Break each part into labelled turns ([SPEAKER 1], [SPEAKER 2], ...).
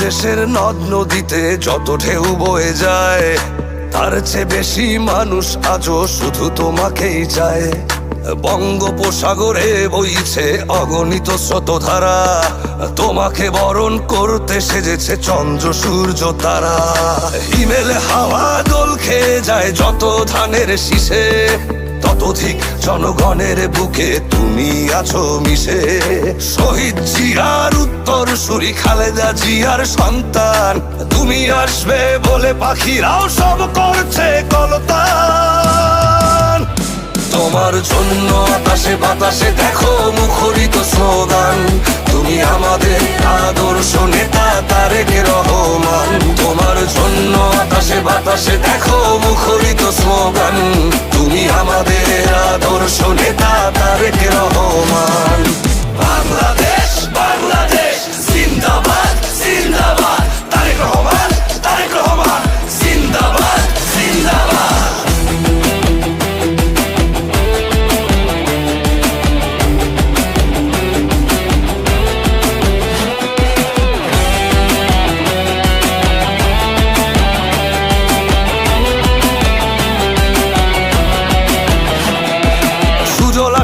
[SPEAKER 1] দেশের নদ নদীতে যত ঢেউ বয়ে যায়, তার চেয়ে বেশি মানুষ আজও শুধু তোমাকেই চায়। বঙ্গোপসাগরে বইছে অগণিত স্রোতধারা, তোমাকে বরণ করতে সেজেছে চন্দ্র সূর্য তারা। হিমেলে হাওয়া দোল খেয়ে যায় যত ধানের শীষে, ততোধিক জনগণের বুকে তুমি আছো মিশে। শহীদ জিয়ার উত্তর সুরি খালেদা জিয়ার সন্তান, তুমি আসবে বলে পাখিরাও সব করছে কলতান। তোমার জন্য আকাশে বাতাসে দেখো মুখরিত স্লোগান, তুমি আমাদের আদর্শ নেতা তারেক রহমান। তোমার জন্য আকাশে বাতাসে দেখো মুখরিত স্লোগান, তুমি আমাদের আদর্শ নেতা তারেক রহমান। বাংলাদেশ বাংলাদেশ জিন্দাবাদ জিন্দাবাদ, তারেক রহমান তারেক রহমান জিন্দাবাদ জিন্দাবাদ।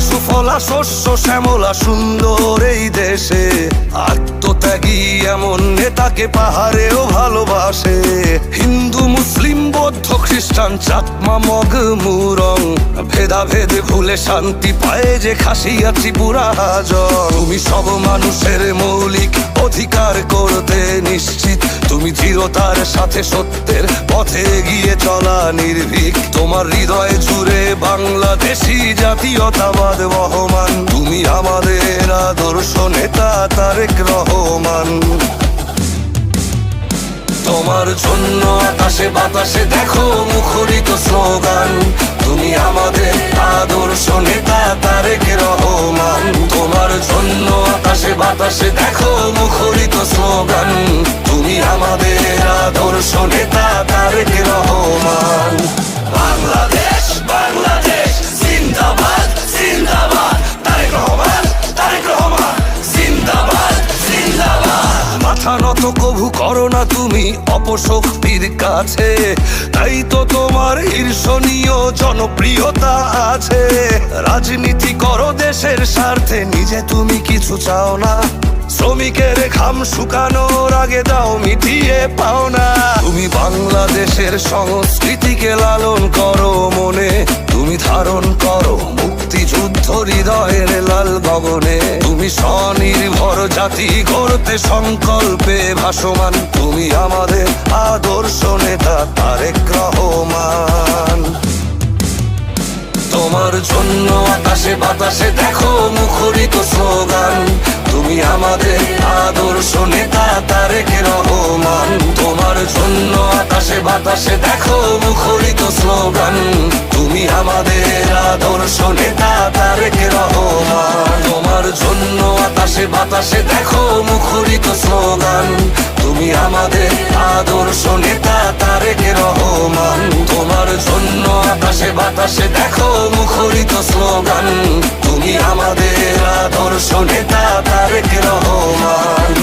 [SPEAKER 1] সুফলা শস্য শ্যামলা সুন্দর এই দেশে, আত্মত্যাগী এমন নেতাকে পাহাড়েও ভালোবাসে। হিন্দু মুসলিম বৌদ্ধ খ্রিস্টান চাকমা মগ মুরং, ভেদাভেদ ভুলে শান্তি পায় যে খাসিয়া ত্রিপুরা হাজং। তুমি সব মানুষের মৌলিক অধিকার করতে নিশ্চিত, তুমি দৃঢ়তার সাথে সত্যের পথে গিয়ে চলা নির্ভীক। তোমার হৃদয় জুড়ে বাংলাদেশি জাতীয়তাবাদ বহমান, তুমি আমাদের আদর্শ নেতা তারেক রহমান। তোমার জন্য আকাশে বাতাসে দেখো মুখরিত স্লোগান, তুমি আমাদের আদর্শ নেতা তারেক রহমান। তোমার জন্য আকাশে বাতাসে দেখো মুখরিত স্লোগান, তুমি আমাদের আদর্শ নেতা তারেক রহমান। বাংলাদেশ বাংলাদেশ জিন্দাবাদ জিন্দাবাদ, তারেক রহমান তারেক রহমান জিন্দাবাদ জিন্দাবাদ। মাথা নত কভু করো না তুমি অপশক্তির কাছে, তাই তো তোমার ঈর্ষণীয় জনপ্রিয়তা আছে। রাজনীতি করো দেশের স্বার্থে, নিজে তুমি কিছু চাও না। শ্রমিকের ঘাম শুকানোর আগে দাও মিটিয়ে পাও না। তুমি বাংলাদেশের সংস্কৃতিকে লালন করো মনে, তুমি ধারণ করো মুক্তিযুদ্ধ হৃদয়ের লাল গগনে। তুমি স্বনির্ভর জাতি গড়তে সংকল্পে ভাসমান, তুমি আমাদের আদর্শ নেতা তারেক রহমান। তোমার জন্য আকাশে বাতাসে দেখো মুখরিত স্লোগান, তুমি আমাদের আদর্শ নেতা তারেক রহমান। তোমার জন্য আকাশে বাতাসে দেখো মুখরিত স্লোগান, তুমি আমাদের আদর্শ নেতা তারেক রহমান। তোমার জন্য আকাশে বাতাসে দেখো মুখরিত স্লোগান, তুমি আমাদের আদর্শ নেতা তারেক রহমান। তোমার জন্য আকাশে বাতাসে দেখো মুখরিত স্লোগান, তুমি আমাদের আদর্শ নেতা তারেক রহমান।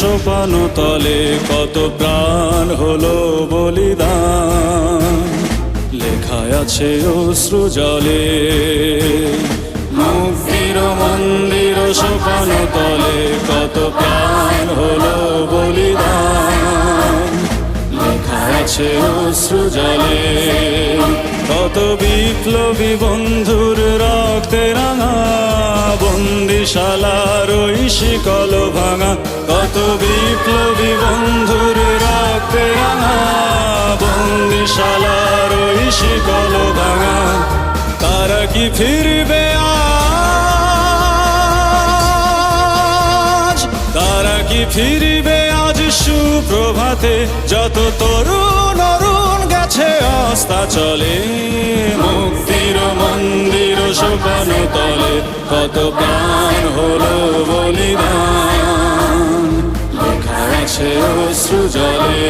[SPEAKER 2] সোপান তলে কত প্রাণ হলো বলিদান, লেখায় আছে অশ্রু জলে। মুক্তির মন্দির সোপান তলে কত প্রাণ হলো বলিদান, লেখায় আছে অশ্রু জলে। কত বিপ্লবী বন্ধুর রক্তে রাঙা বন্দি বন্দিশালার ওই শিকল ভাঙা, কত বিপ্লবী বন্ধুর রক্তে রাঙা। বন্দিশালার ওই শিকল ভাঙা, তারা কি ফিরবে আজ? তারা কি ফিরবে আজ সুপ্রভাতে? যত তরুণ অরুণ গেছে অস্তাচলে, মুক্তির মন্দির সোপান তলে কত প্রাণ হলো বলিদান, লেখা আছে অশ্রু জলে।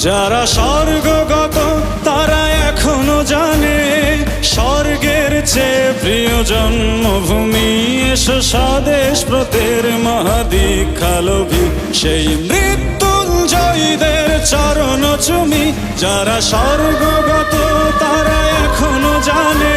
[SPEAKER 2] যারা স্বর্গগত তারা এখনো জানে, স্বর্গের চেয়ে প্রিয় জন্মভূমি। এসো স্বদেশ ব্রতের মহাদীক্ষালোভী, সেই মৃত্যুঞ্জয়ীদের চরণ চুমি। যারা স্বর্গগত তারা এখনো জানে,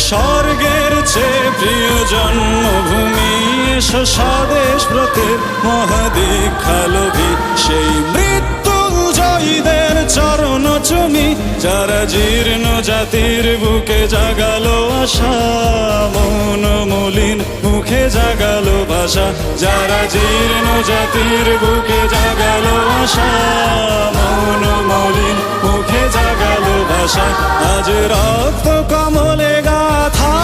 [SPEAKER 2] স্বর্গের চেয়ে প্রিয় জন্মভূমি। এসো স্বদেশ ব্রতের মহাদীক্ষালোভী, সেই মৃত্যুঞ্জয়ীদের চরণ চুমি। যারা জীর্ণ জাতির বুকে জাগালো আশা, মন মলিন মুখে জাগালো ভাষা। যারা জীর্ণ জাতির বুকে জাগালো আশা, মন মলিন মুখে জাগালো ভাষা। আজ রক্ত কমলে গাথা,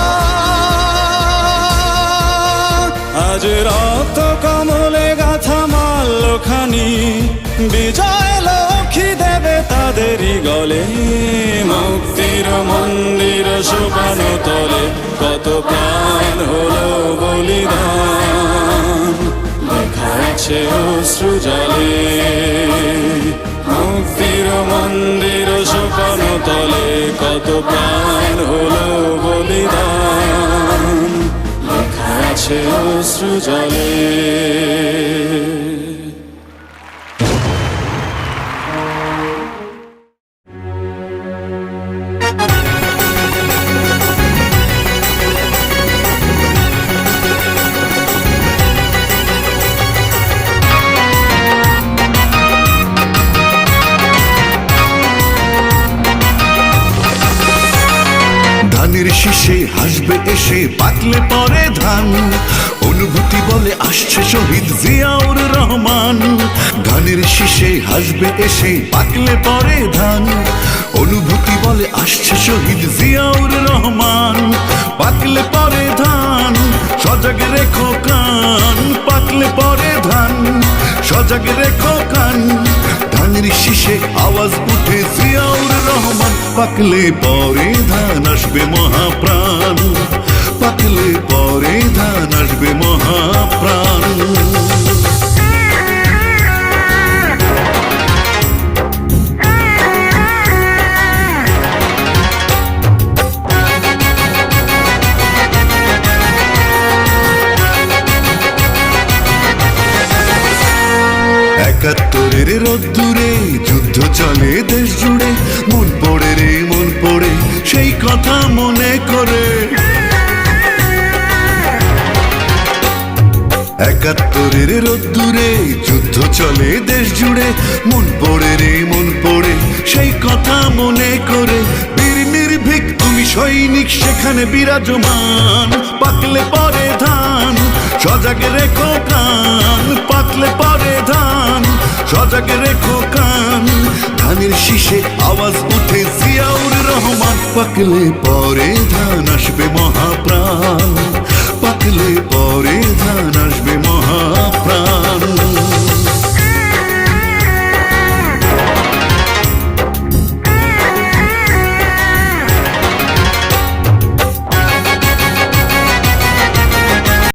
[SPEAKER 2] আজ রক্ত কমলে গাথা মাল্যখানি, বিজয় লক্ষ্মী দেবে তাদেরই গলে। মুক্তির মন্দির সোপান তলে কত প্রাণ হলো বলিদান, লেখা আছে অশ্রু জলে। মুক্তির মন্দির সোপান তলে কত প্রাণ হলো বলিদান, লেখা আছে অশ্রু জলে।
[SPEAKER 3] ধানের শীষে হাসবে এসে পাকলে পরে ধান, অনুভূতি বলে আসছে শহীদ জিয়াউর রহমান। ধানের শীষে হাসবে এসে পাকলে পরে ধান, অনুভূতি বলে আসছে শহীদ জিয়াউর রহমান। পাকলে পরে ধান সজাগ রেখো কান, পাকলে পরে ধান সজাগ রেখো কান। ধানের শীষে আওয়াজ উঠে জিয়াউর রহমান, পাকলে পরে ধান আসবে মহাপ্রাণ, পাকলে পরে ধান আসবে মহাপ্রাণ। একাত্তরের রোদ্দুরে যুদ্ধ চলে দেশ জুড়ে, মন পড়ে রে মন পড়ে সেই কথা মনে করে। একাত্তরের রোদ্দুরে যুদ্ধ চলে দেশ জুড়ে, মন পড়ে রে মন পড়ে সেই কথা মনে করে। বীর নির্ভীক তুমি সৈনিক সেখানে বিরাজমান, পাকলে পরে ধান সজাগ রেখো কান, পাকলে পরে ধান সজাগ রেখো কান। ধানের শীষে আওয়াজ উঠে জিয়াউর রহমান। পাকলে পরে ধান আসবে মহাপ্রাণ, পাকলে পরে